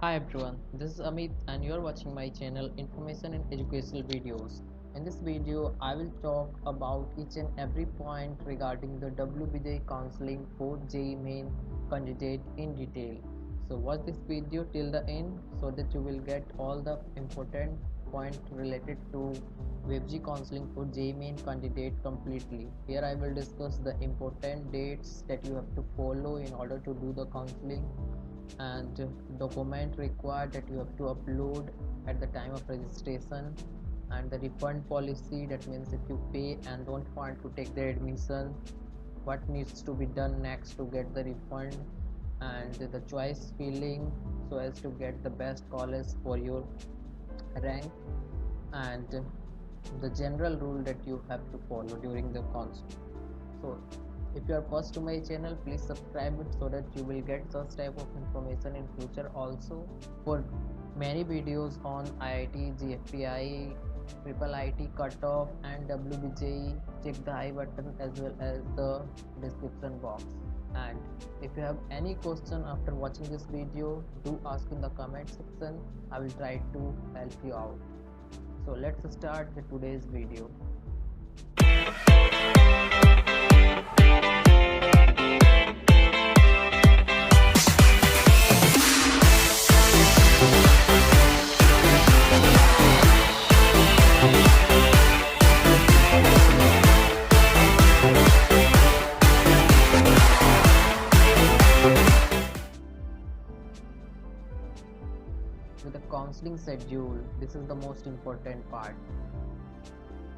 Hi everyone, this is Amit and you are watching my channel Information and Educational Videos. In this video, I will talk about each and every point regarding the WBJ counseling for JEE Main candidate in detail. So watch this video till the end so that you will get all the important point related to WebG counseling for JEE Main candidate completely. Here I will discuss the important dates that you have to follow in order to do the counseling and document required that you have to upload at the time of registration, and the refund policy, that means if you pay and don't want to take the admission, what needs to be done next to get the refund, and the choice filling so as to get the best college for your rank, and the general rule that you have to follow during the consult. So if you are first to my channel, please subscribe it so that you will get such type of information in future also. For many videos on IIT, GFPI, triple IT cutoff and WBJE, check the I button as well as the description box. And if you have any question after watching this video, do ask in the comment section. I will try to help you out. So let's start with today's video. With the counseling schedule, this is the most important part.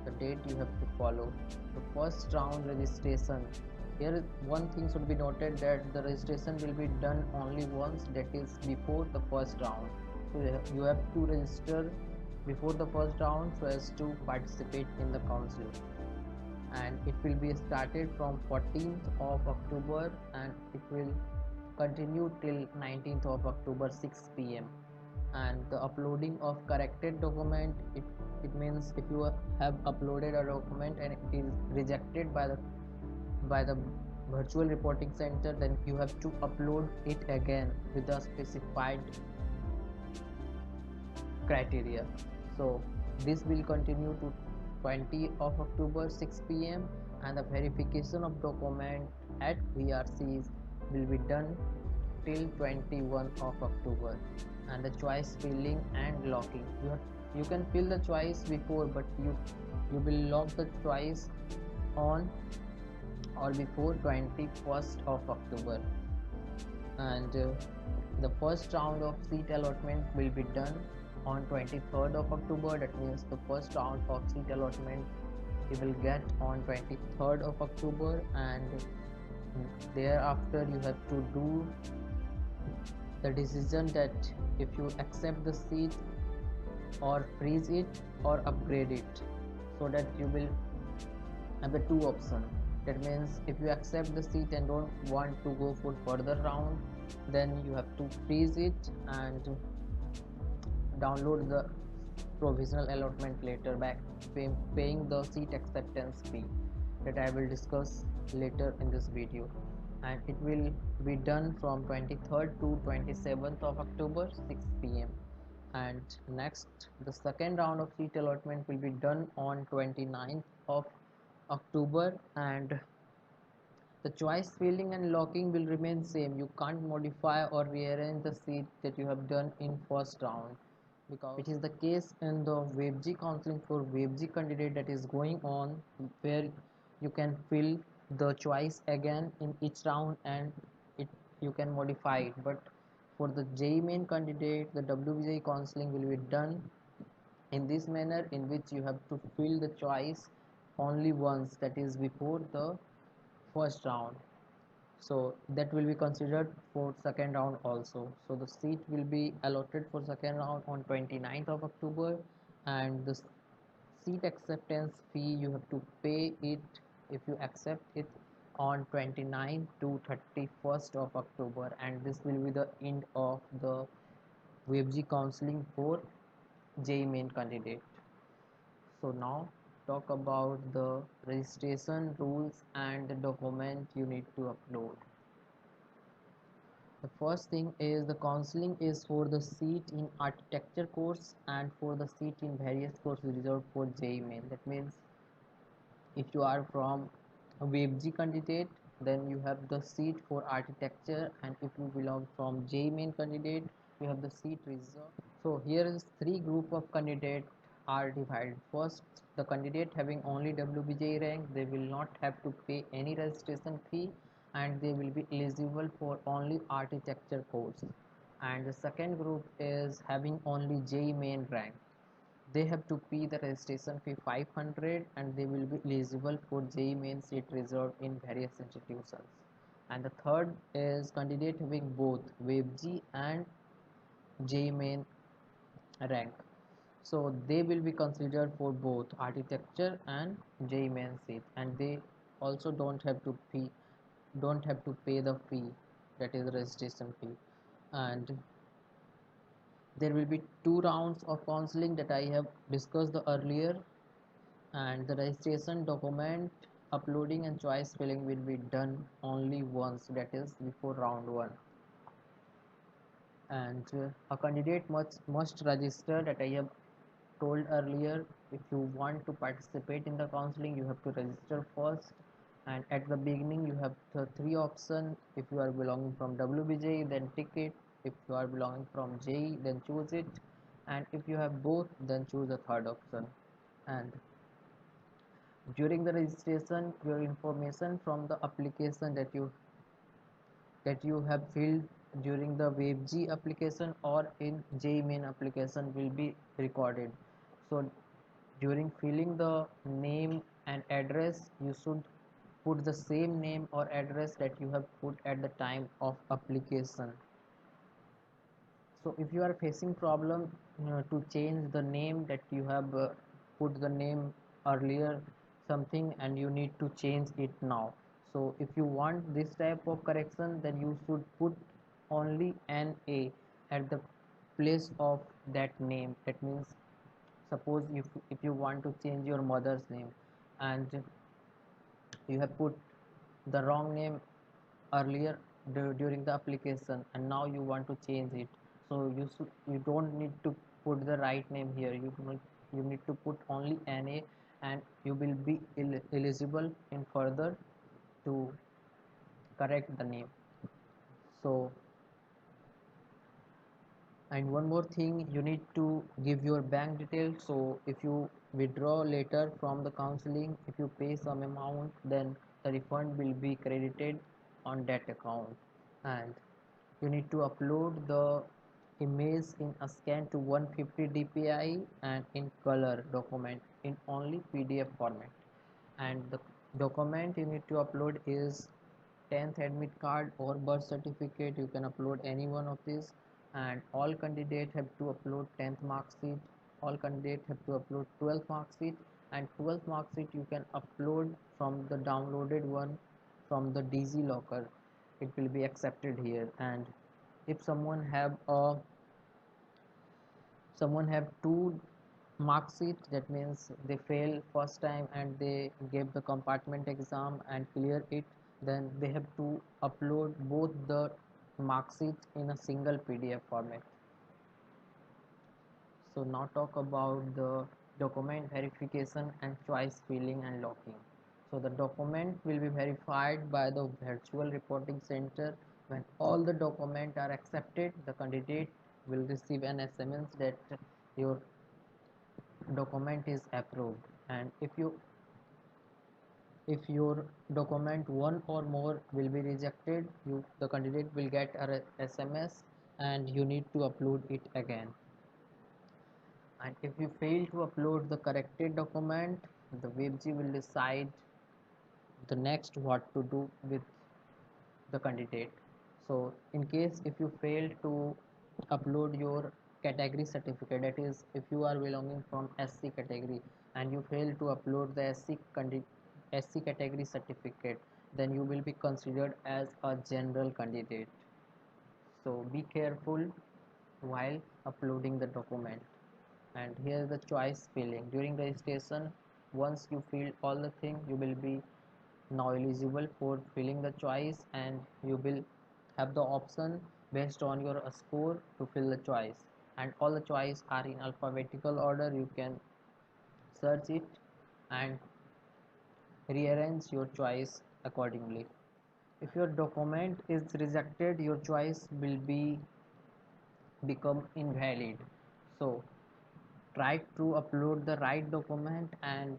The date you have to follow. The first round registration. Here one thing should be noted, that the registration will be done only once, that is before the first round. So you have to register before the first round so as to participate in the counseling, and it will be started from 14th of October and it will continue till 19th of October 6 p.m. And the uploading of corrected document, it means if you have uploaded a document and it is rejected by the virtual reporting center, then you have to upload it again with the specified criteria. So this will continue to 20 of October 6 p.m. and the verification of document at VRCs will be done till 21 of October, and the choice filling and locking, you can fill the choice before, but you will lock the choice on or before 21st of October. And the first round of seat allotment will be done on 23rd of October. That means the first round of seat allotment you will get on 23rd of October, and thereafter you have to do the decision that if you accept the seat or freeze it or upgrade it, so that you will have the two options. That means if you accept the seat and don't want to go for further round, then you have to freeze it and download the provisional allotment later by paying the seat acceptance fee that I will discuss later in this video. And it will be done from 23rd to 27th of October 6 p.m. And next, the second round of seat allotment will be done on 29th of October, and the choice filling and locking will remain same. You can't modify or rearrange the seat that you have done in first round, because it is the case in the WebG counseling for WebG candidate that is going on, where you can fill the choice again in each round and it you can modify it. But for the JEE main candidate, the WBJ counseling will be done in this manner, in which you have to fill the choice only once, that is before the first round. So that will be considered for second round also. So the seat will be allotted for second round on 29th of October, and the seat acceptance fee you have to pay it if you accept it on 29th to 31st of October, and this will be the end of the WebG counseling for JEE main candidate. So now talk about the registration rules and the document you need to upload. The first thing is the counseling is for the seat in architecture course and for the seat in various courses reserved for JEE main. That means if you are from a WebG candidate, then you have the seat for architecture, and if you belong from JEE main candidate, you have the seat reserved. So here is three group of candidate are divided. First, the candidate having only WBJ rank, they will not have to pay any registration fee and they will be eligible for only architecture course. And the second group is having only JEE main rank, they have to pay the registration fee 500 and they will be eligible for JEE main seat reserved in various institutions. And the third is candidate having both WebG and JEE main rank, so they will be considered for both architecture and JEE main seat, and they also don't have to pay the fee, that is the registration fee. And there will be two rounds of counseling that I have discussed the earlier, and the registration document uploading and choice filling will be done only once, that is before round 1. And a candidate must register, that I have told earlier. If you want to participate in the counseling, you have to register first, and at the beginning you have the three options. If you are belonging from WBJ, then tick it. If you are belonging from JE, then choose it, and if you have both, then choose the third option. And during the registration, your information from the application that you have filled during the WebG application or in JEE main application will be recorded. So during filling the name and address, you should put the same name or address that you have put at the time of application. So if you are facing problem to change the name, that you have put the name earlier something and you need to change it now, so if you want this type of correction, then you should put only NA at the place of that name. That means suppose if you want to change your mother's name and you have put the wrong name earlier during the application and now you want to change it, so you don't need to put the right name here. You need to put only NA and you will be eligible in further to correct the name. So, and one more thing, you need to give your bank details. So if you withdraw later from the counseling, if you pay some amount, then the refund will be credited on that account. And you need to upload the image in a scan to 150 dpi and in color document in only PDF format. And the document you need to upload is 10th admit card or birth certificate. You can upload any one of these, and all candidates have to upload 10th mark sheet. All candidates have to upload 12th mark sheet, and 12th mark sheet you can upload from the downloaded one from the DigiLocker. It will be accepted here. And if someone have two mark sheet, that means they fail first time and they gave the compartment exam and clear it, then they have to upload both the mark sheet in a single PDF format. So now talk about the document verification and choice filling and locking. So the document will be verified by the virtual reporting center. When all the documents are accepted, the candidate will receive an SMS that your document is approved. And if your document one or more will be rejected, the candidate will get a SMS and you need to upload it again. And if you fail to upload the corrected document, the WebG will decide the next what to do with the candidate. So in case if you fail to upload your category certificate, that is if you are belonging from SC category and you fail to upload the SC category certificate, then you will be considered as a general candidate. So be careful while uploading the document. And here is the choice filling. During registration, once you fill all the things, you will be now eligible for filling the choice and you will have the option based on your score to fill the choice, and all the choice are in alphabetical order. You can search it and rearrange your choice accordingly. If your document is rejected, your choice will be become invalid. So try to upload the right document and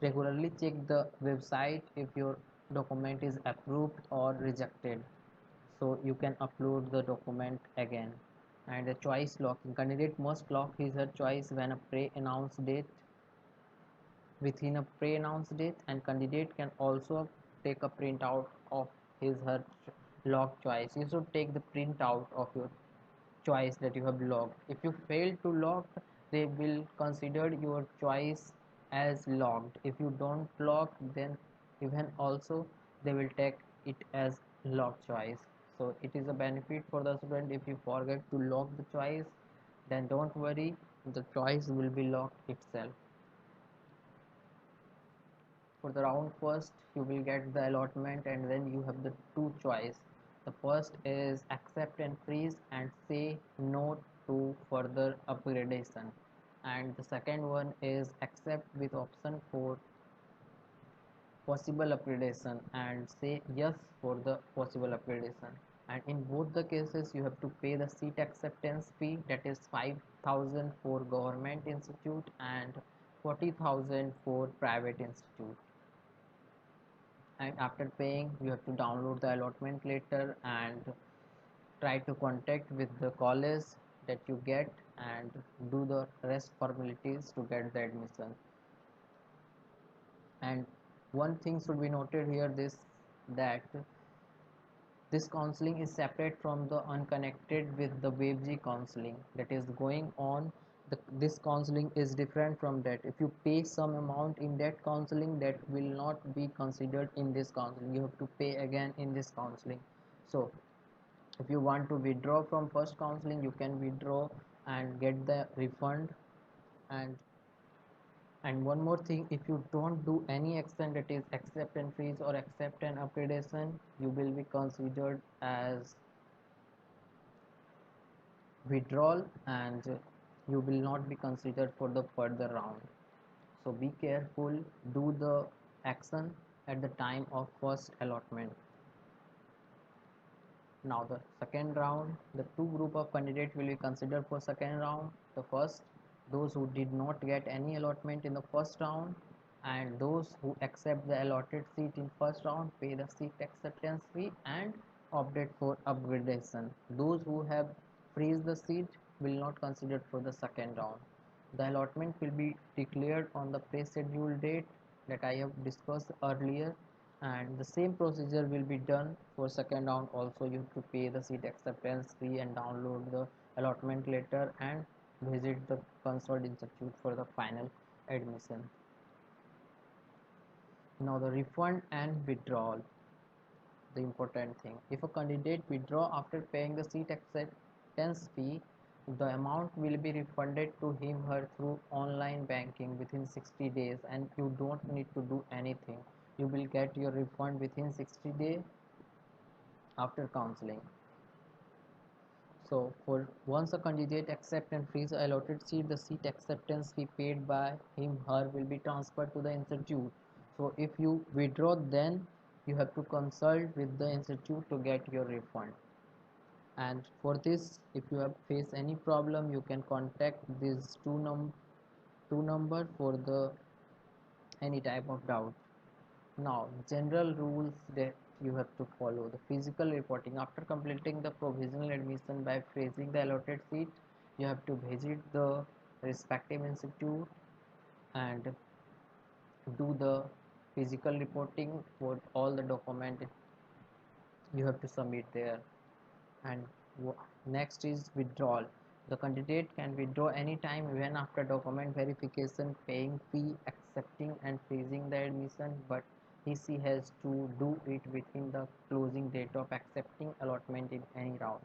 regularly check the website if your document is approved or rejected, so you can upload the document again. And the choice locking, candidate must lock his or her choice when a pre-announced date within a pre-announced date, and candidate can also take a printout of his her locked choice. You should take the printout of your choice that you have logged. If you fail to log, they will consider your choice as logged. If you don't log, then even also they will take it as logged choice. So it is a benefit for the student. If you forget to log the choice, then don't worry, the choice will be logged itself. For the round first, you will get the allotment, and then you have the two choice. The first is accept and freeze and say no to further upgradation, and the second one is accept with option for possible upgradation and say yes for the possible upgradation. And in both the cases you have to pay the seat acceptance fee, that is 5,000 for government institute and 40,000 for private institute. And after paying, you have to download the allotment letter and try to contact with the college that you get and do the rest formalities to get the admission. And one thing should be noted here, this that this counseling is separate from the unconnected with the WebG counseling that is going on. This counseling is different from that. If you pay some amount in that counseling, that will not be considered in this counseling. You have to pay again in this counseling. So if you want to withdraw from first counseling, you can withdraw and get the refund. And one more thing, if you don't do any action, that is accept and freeze or accept and upgradation, you will be considered as withdrawal, and you will not be considered for the further round. So be careful, do the action at the time of first allotment. Now the second round, the two group of candidates will be considered for second round. The first, those who did not get any allotment in the first round, and those who accept the allotted seat in first round pay the seat acceptance fee and opt for upgradation. Those who have freeze the seat will not considered for the second round. The allotment will be declared on the pre-scheduled date that I have discussed earlier, and the same procedure will be done for second round also. You have to pay the seat acceptance fee and download the allotment letter and visit the concerned institute for the final admission. Now the refund and withdrawal, the important thing. If a candidate withdraw after paying the seat acceptance fee, the amount will be refunded to him her through online banking within 60 days, and you don't need to do anything. You will get your refund within 60 days after counseling. So for once a candidate accept and freeze allotted seat, the seat acceptance fee paid by him her will be transferred to the institute. So if you withdraw, then you have to consult with the institute to get your refund. And for this, if you have faced any problem, you can contact these two number for the any type of doubt. Now, general rules that you have to follow. The physical reporting. After completing the provisional admission by freezing the allotted seat, you have to visit the respective institute and do the physical reporting for all the document you have to submit there. And next is withdrawal. The candidate can withdraw anytime even after document verification, paying fee, accepting and freezing the admission, but he has to do it within the closing date of accepting allotment in any round.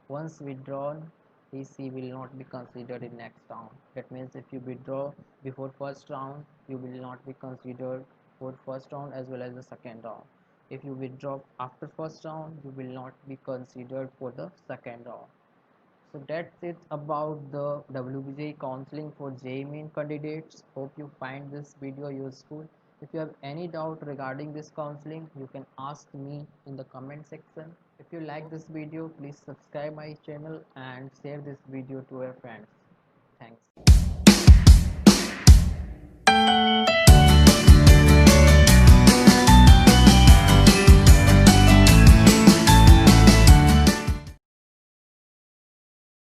Once withdrawn, he will not be considered in next round. That means if you withdraw before first round, you will not be considered for first round as well as the second round. If you withdraw after first round, you will not be considered for the second round. So that's it about the WBJ counseling for JEE Main candidates. Hope you find this video useful. If you have any doubt regarding this counseling, you can ask me in the comment section. If you like this video, please subscribe my channel and share this video to your friends. Thanks.